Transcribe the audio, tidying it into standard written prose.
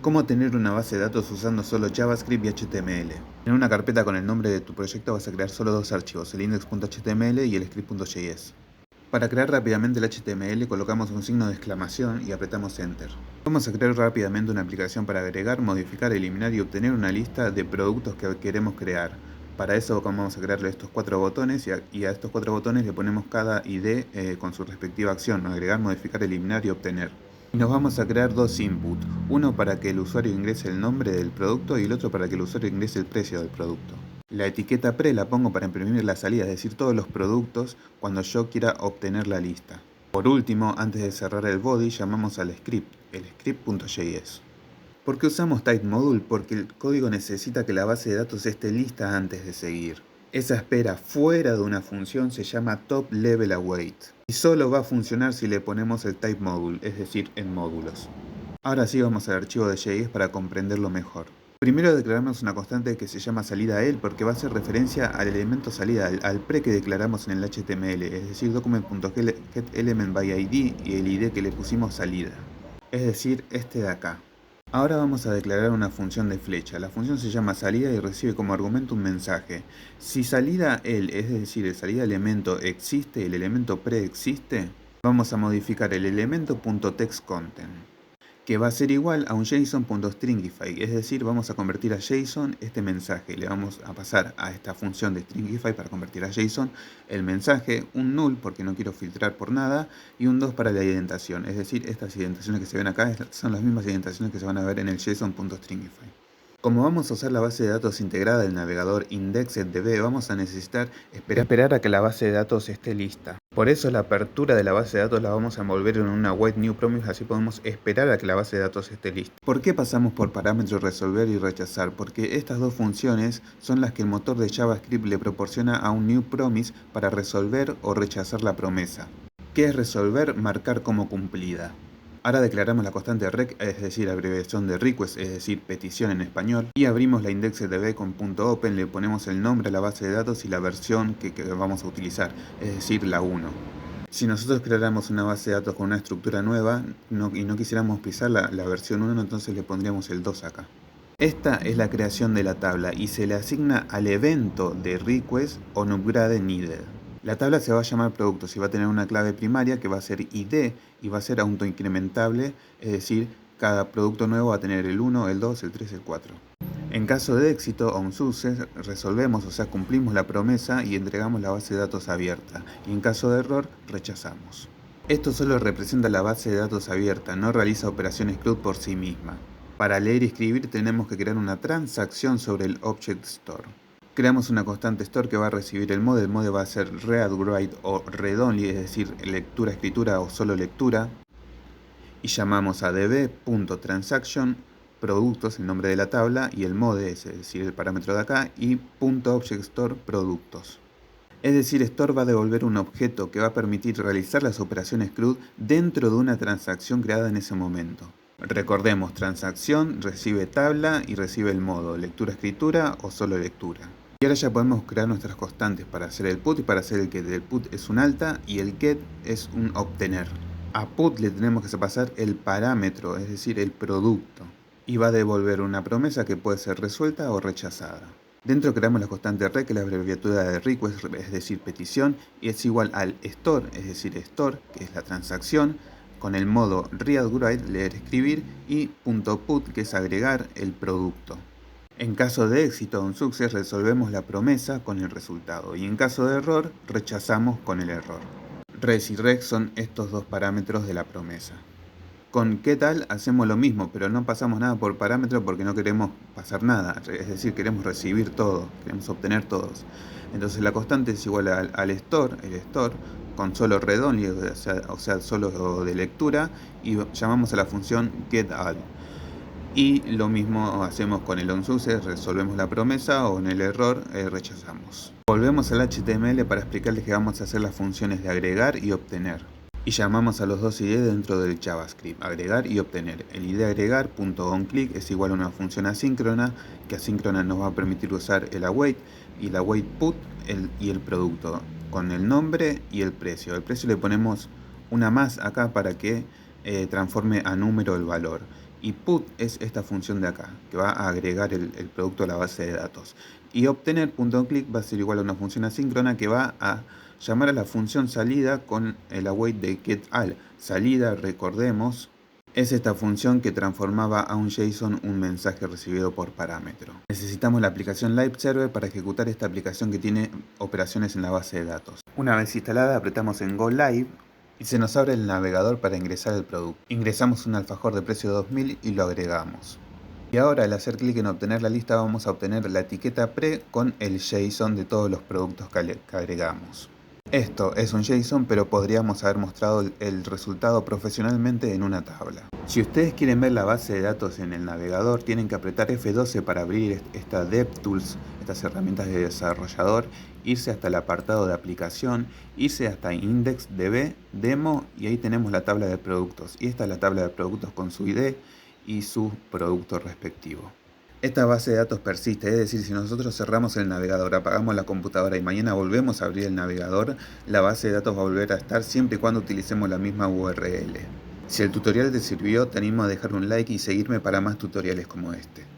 Cómo tener una base de datos usando solo JavaScript y HTML. En una carpeta con el nombre de tu proyecto vas a crear solo dos archivos, el index.html y el script.js. Para crear rápidamente el HTML colocamos un signo de exclamación y apretamos Enter. Vamos a crear rápidamente una aplicación para agregar, modificar, eliminar y obtener una lista de productos que queremos crear. Para eso vamos a crearle estos 4 botones y a estos 4 botones le ponemos cada ID con su respectiva acción: agregar, modificar, eliminar y obtener. Y nos vamos a crear dos inputs, uno para que el usuario ingrese el nombre del producto y el otro para que el usuario ingrese el precio del producto. La etiqueta pre la pongo para imprimir la salida, es decir, todos los productos cuando yo quiera obtener la lista. Por último, antes de cerrar el body, llamamos al script, el script.js. ¿Por qué usamos typeModule? Porque el código necesita que la base de datos esté lista antes de seguir. Esa espera fuera de una función se llama Top Level Await y solo va a funcionar si le ponemos el typeModule, es decir, en módulos. Ahora sí vamos al archivo de JS para comprenderlo mejor. Primero declaramos una constante que se llama salida_el porque va a hacer referencia al elemento salida, al pre que declaramos en el HTML, es decir, document.getElementById y el ID que le pusimos salida, es decir, este de acá. Ahora vamos a declarar una función de flecha. La función se llama salida y recibe como argumento un mensaje. Si salida_el, es decir, el salida elemento existe, el elemento pre existe, vamos a modificar el elemento.textContent, que va a ser igual a un JSON.stringify, es decir, vamos a convertir a JSON este mensaje. Le vamos a pasar a esta función de stringify para convertir a JSON el mensaje, un null porque no quiero filtrar por nada, y un 2 para la indentación, es decir, estas indentaciones que se ven acá son las mismas indentaciones que se van a ver en el JSON.stringify. Como vamos a usar la base de datos integrada del navegador IndexedDB, vamos a necesitar esperar a que la base de datos esté lista. Por eso la apertura de la base de datos la vamos a envolver en una Await New Promise, así podemos esperar a que la base de datos esté lista. ¿Por qué pasamos por parámetros resolver y rechazar? Porque estas dos funciones son las que el motor de JavaScript le proporciona a un New Promise para resolver o rechazar la promesa. ¿Qué es resolver? Marcar como cumplida. Ahora declaramos la constante rec, es decir, abreviación de request, es decir, petición en español, y abrimos la IndexedDB con .open, le ponemos el nombre a la base de datos y la versión que vamos a utilizar, es decir, la 1. Si nosotros creáramos una base de datos con una estructura nueva y no quisiéramos pisar la versión 1, entonces le pondríamos el 2 acá. Esta es la creación de la tabla y se le asigna al evento de request onUpgradeNeeded. La tabla se va a llamar productos y va a tener una clave primaria que va a ser ID y va a ser autoincrementable, es decir, cada producto nuevo va a tener el 1, el 2, el 3, el 4. En caso de éxito o un success, resolvemos, o sea, cumplimos la promesa y entregamos la base de datos abierta. Y en caso de error, rechazamos. Esto solo representa la base de datos abierta, no realiza operaciones CRUD por sí misma. Para leer y escribir tenemos que crear una transacción sobre el Object Store. Creamos una constante store que va a recibir el mode va a ser read, write o read only, es decir, lectura, escritura o solo lectura. Y llamamos a db.transaction, productos, el nombre de la tabla, y el mode, es decir, el parámetro de acá, y .objectStore, productos. Es decir, store va a devolver un objeto que va a permitir realizar las operaciones CRUD dentro de una transacción creada en ese momento. Recordemos, transacción recibe tabla y recibe el modo, lectura, escritura o solo lectura. Y ahora ya podemos crear nuestras constantes para hacer el put y para hacer el get. El put es un alta y el get es un obtener. A put le tenemos que pasar el parámetro, es decir, el producto. Y va a devolver una promesa que puede ser resuelta o rechazada. Dentro creamos la constante rec, que es la abreviatura de request, es decir, petición, y es igual al store, es decir, store, que es la transacción, con el modo read, write, leer, escribir, y .put, que es agregar el producto. En caso de éxito o un success resolvemos la promesa con el resultado y en caso de error rechazamos con el error. Res y rec son estos dos parámetros de la promesa. Con qué tal hacemos lo mismo, pero no pasamos nada por parámetro porque no queremos pasar nada, es decir, queremos recibir todo, queremos obtener todos. Entonces la constante es igual al store, el store, con solo read only, o sea, solo de lectura, y llamamos a la función getAll. Y lo mismo hacemos con el onSuccess, resolvemos la promesa o en el error rechazamos. Volvemos al HTML para explicarles que vamos a hacer las funciones de agregar y obtener. Y llamamos a los dos ID dentro del JavaScript, agregar y obtener. El ID agregar .onClick es igual a una función asíncrona, que asíncrona nos va a permitir usar el await y el await put y el producto, con el nombre y el precio. Al precio le ponemos una más acá para que transforme a número el valor. y put es esta función de acá, que va a agregar el producto a la base de datos. Y obtener .click va a ser igual a una función asíncrona que va a llamar a la función salida con el await de getAll. Salida, recordemos, es esta función que transformaba a un JSON un mensaje recibido por parámetro. Necesitamos la aplicación LiveServer para ejecutar esta aplicación que tiene operaciones en la base de datos. Una vez instalada, apretamos en Go Live y se nos abre el navegador para ingresar el producto. Ingresamos un alfajor de precio 2000 y lo agregamos. Y ahora, al hacer clic en obtener la lista, vamos a obtener la etiqueta pre con el JSON de todos los productos que agregamos. Esto es un JSON, pero podríamos haber mostrado el resultado profesionalmente en una tabla. Si ustedes quieren ver la base de datos en el navegador, tienen que apretar F12 para abrir esta DevTools, estas herramientas de desarrollador, irse hasta el apartado de aplicación, irse hasta IndexDB, Demo, y ahí tenemos la tabla de productos. Y esta es la tabla de productos con su ID y su producto respectivo. Esta base de datos persiste, es decir, si nosotros cerramos el navegador, apagamos la computadora y mañana volvemos a abrir el navegador, la base de datos va a volver a estar siempre y cuando utilicemos la misma URL. Si el tutorial te sirvió, te animo a dejar un like y seguirme para más tutoriales como este.